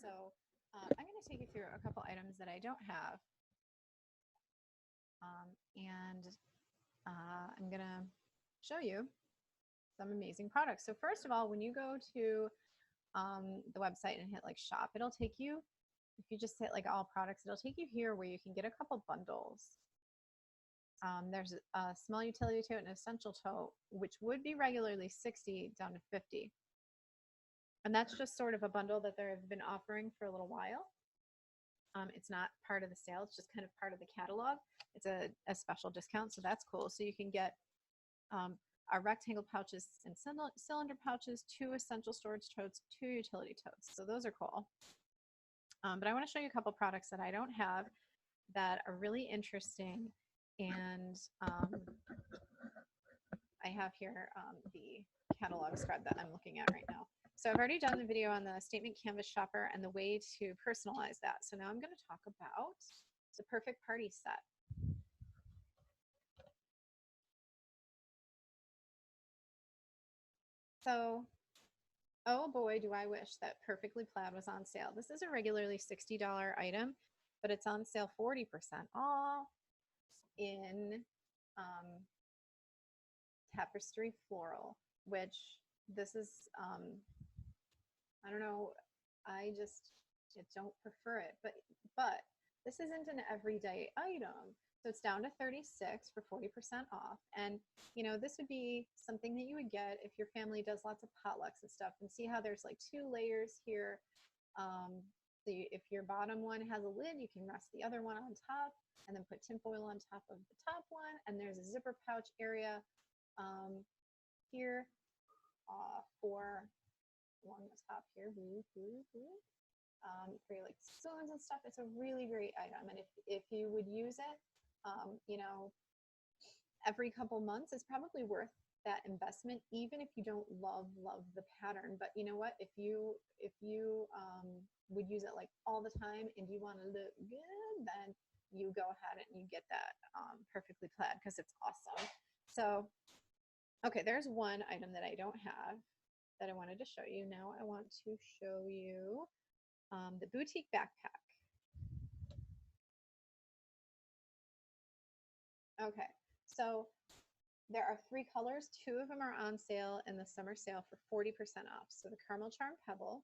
So I'm going to take you through a couple items that I don't have. And I'm going to show you some amazing products. So first of all, when you go to the website and hit like shop, it'll take you, if you just hit like all products, it'll take you here where you can get a couple bundles. There's a small utility tote and essential tote, which would be regularly $60 down to $50. And that's just sort of a bundle that they've been offering for a little while. It's not part of the sale. It's just kind of part of the catalog. It's a special discount, so that's cool. So you can get our rectangle pouches and cylinder pouches, 2 essential storage totes, 2 utility totes. So those are cool. But I want to show you a couple products that I don't have that are really interesting. And I have here the catalog spread that I'm looking at right now. So I've already done the video on the statement canvas shopper and the way to personalize that. So now I'm going to talk about the perfect party set. So, oh boy, do I wish that Perfectly Plaid was on sale. This is a regularly $60 item, but it's on sale 40% off in tapestry floral, which this is, I don't know, I don't prefer it, but this isn't an everyday item. So it's down to 36 for 40% off. And, you know, this would be something that you would get if your family does lots of potlucks and stuff. And see how there's like 2 layers here. If your bottom one has a lid, you can rest the other one on top and then put tinfoil on top of the top one. And there's a zipper pouch area here for along the top here. For your like spoons and stuff. It's a really great item, and if you would use it, you know, every couple months, is probably worth that investment, even if you don't love the pattern. But you know what? If you would use it like all the time and you want to look good, then you go ahead and you get that Perfectly Plaid because it's awesome. So, okay, there's one item that I don't have that I wanted to show you. Now I want to show you the boutique backpack. Okay, so there are 3 colors. 2 of them are on sale in the summer sale for 40% off. So the Caramel Charm Pebble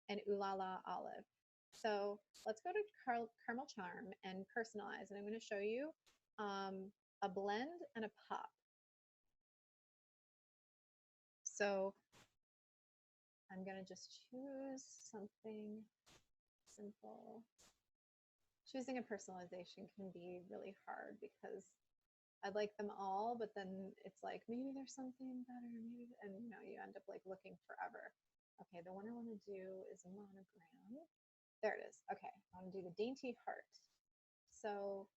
and Ooh La La Olive. So let's go to Caramel Charm and personalize. And I'm going to show you a blend and a pop. So I'm going to just choose something simple. Choosing a personalization can be really hard because I like them all, but then it's like maybe there's something better, maybe, and you know, you end up like looking forever. Okay, the one I want to do is a monogram. There it is. Okay, I want to do the Dainty Heart. So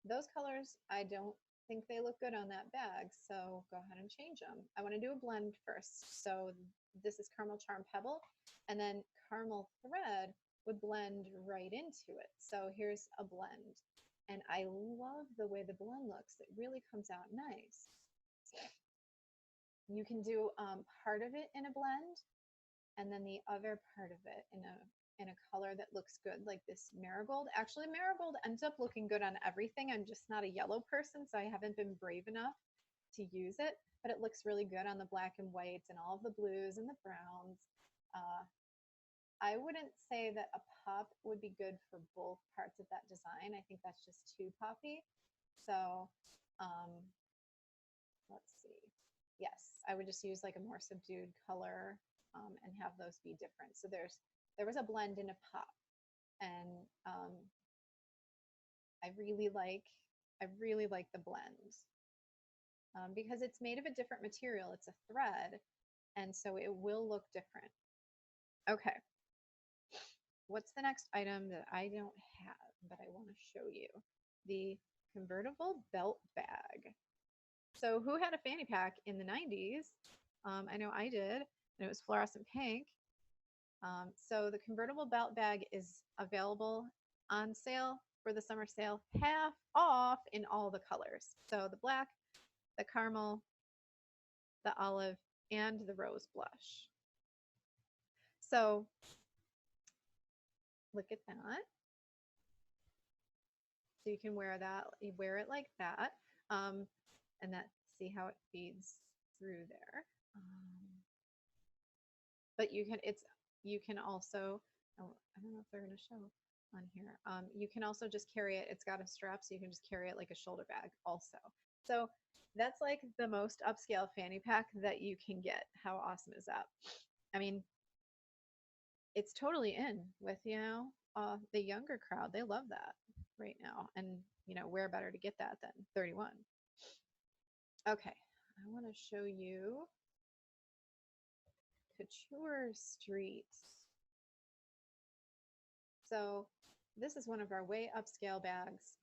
those colors, I don't think they look good on that bag, so go ahead and change them. I want to do a blend first. So this is Caramel Charm Pebble, and then Caramel Thread would blend right into it. So here's a blend. And I love the way the blend looks. It really comes out nice. You can do part of it in a blend and then the other part of it in a color that looks good, like this marigold. Actually, marigold ends up looking good on everything. I'm just not a yellow person, so I haven't been brave enough to use it, but it looks really good on the black and whites and all of the blues and the browns. I wouldn't say that a pop would be good for both parts of that design. I think that's just too poppy. So let's see. Yes, I would just use like a more subdued color and have those be different. So there was a blend in a pop, and I really like the blend because it's made of a different material. It's a thread, and so it will look different. Okay. What's the next item that I don't have but I want to show you? The Convertible Belt Bag. So who had a fanny pack in the 90s? I know I did, and it was fluorescent pink. So the Convertible Belt Bag is available on sale for the summer sale, half off in all the colors. So the black, the caramel, the olive, and the rose blush. So Look at that. So you can wear that, you wear it like that. Um, and that, see how it feeds through there. But you can, you can also, oh, I don't know if they're going to show on here. You can also just carry it. It's got a strap, so you can just carry it like a shoulder bag also. So that's like the most upscale fanny pack that you can get. How awesome is that? I mean, it's totally in with, the younger crowd. They love that right now. And, where better to get that than 31? Okay, I want to show you Couture Street. So this is one of our way upscale bags.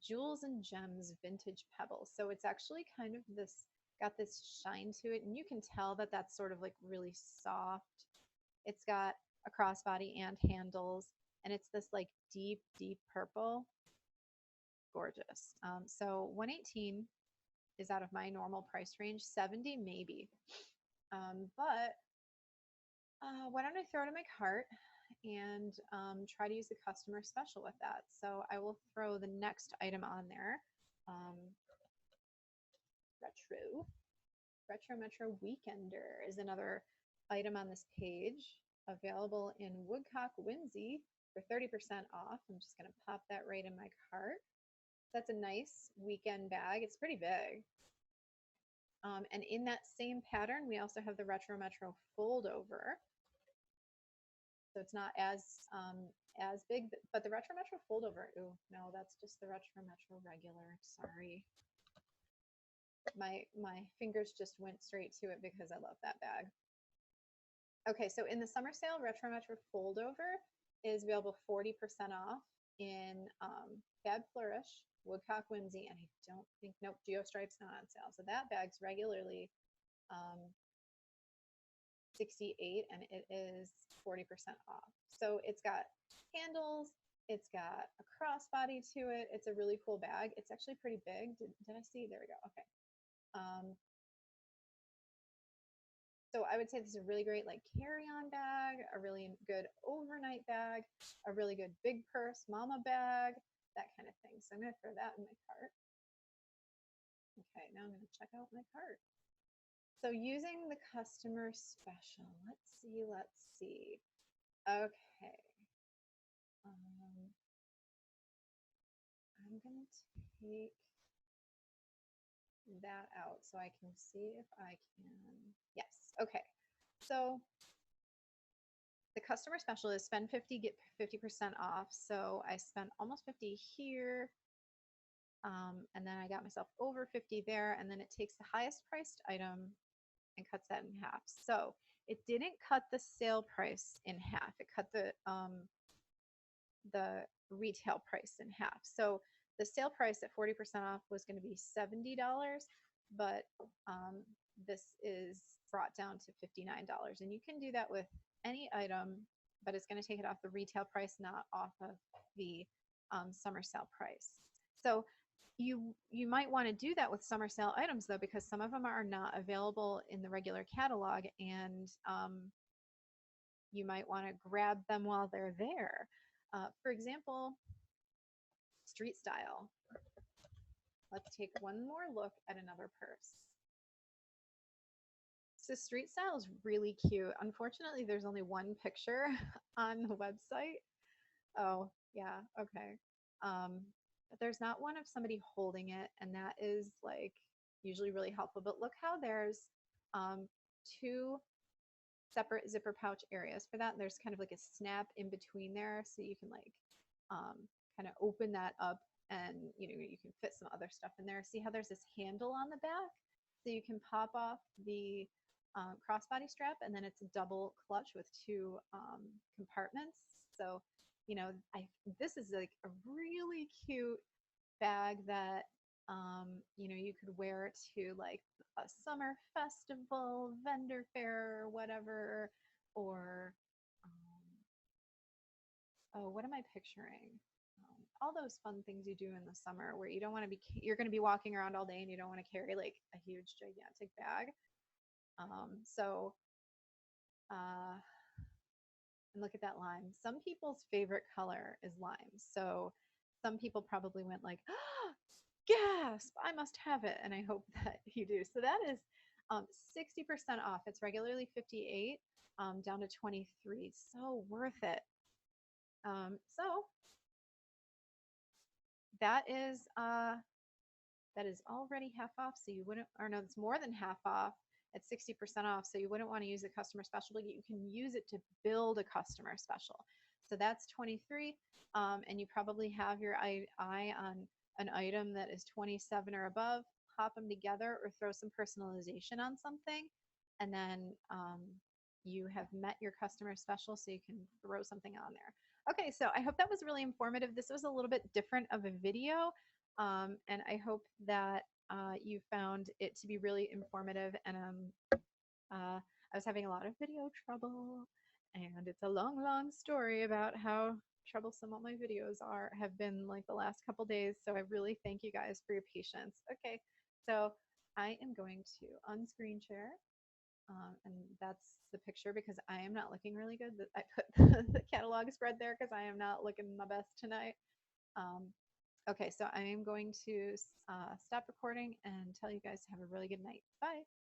Jewels and Gems Vintage Pebbles. So it's actually kind of this, got this shine to it. And you can tell that that's sort of like really soft. It's got a crossbody and handles. And it's this like deep, deep purple. Gorgeous. So 118 is out of my normal price range. 70 maybe. But why don't I throw it in my cart and try to use the customer special with that. So I will throw the next item on there. Retro Metro Weekender is another item on this page, available in Woodcock Whimsy for 30% off. I'm just going to pop that right in my cart. That's a nice weekend bag. It's pretty big. And in that same pattern, we also have the Retro Metro fold over. So it's not as big, but the Retro Metro fold over. Oh no, that's just the Retro Metro regular. Sorry, my fingers just went straight to it because I love that bag. Okay, so in the summer sale, Retro Metro fold over is available 40% off in Fab Flourish, Woodcock Whimsy, and I don't think, nope, Geostripe's not on sale. So that bag's regularly 68 and it is 40% off. So it's got handles, it's got a crossbody to it. It's a really cool bag. It's actually pretty big. Did I see? There we go. Okay. So I would say this is a really great like carry-on bag, a really good overnight bag, a really good big purse mama bag, that kind of thing. So I'm going to throw that in my cart. Okay, now I'm going to check out my cart. So using the customer special, let's see. Okay. I'm going to take that out so I can see if I can. Yes. Okay. So the customer special is spend 50, get 50% off. So I spent almost 50 here. And then I got myself over 50 there. And then it takes the highest priced item and cuts that in half. So it didn't cut the sale price in half. It cut the retail price in half. So the sale price at 40% off was going to be $70, but this is brought down to $59. And you can do that with any item, but it's going to take it off the retail price, not off of the summer sale price. So you might want to do that with summer sale items though, because some of them are not available in the regular catalog, and you might want to grab them while they're there. For example, street style. Let's take one more look at another purse. So street style is really cute. Unfortunately, there's only one picture on the website. Oh, yeah, okay. But there's not one of somebody holding it, and that is like usually really helpful. But look how there's two separate zipper pouch areas for that. And there's kind of like a snap in between there, so you can like kind of open that up, and you can fit some other stuff in there. See how there's this handle on the back, so you can pop off the crossbody strap, and then it's a double clutch with two compartments. So this is like a really cute bag that you could wear to like a summer festival, vendor fair, or whatever, or oh, what am I picturing? All those fun things you do in the summer where you don't want to be, you're going to be walking around all day and you don't want to carry like a huge gigantic bag. So And look at that lime. Some people's favorite color is lime. So some people probably went like, oh, gasp, I must have it. And I hope that you do. So that is 60% off. It's regularly 58 down to 23. So worth it. So that is already half off. So you wouldn't, or no, it's more than half off at 60% off. So you wouldn't want to use a customer special, but you can use it to build a customer special. So that's 23. And you probably have your eye on an item that is 27 or above. Hop them together or throw some personalization on something. And then you have met your customer special, so you can throw something on there. Okay, so I hope that was really informative. This was a little bit different of a video, and I hope that you found it to be really informative. And I was having a lot of video trouble, and it's a long, long story about how troublesome all my videos have been like the last couple days. So I really thank you guys for your patience. Okay, so I am going to unscreen share. And that's the picture because I am not looking really good. I put the catalog spread there because I am not looking my best tonight. Um, okay, so I am going to stop recording and tell you guys to have a really good night. Bye.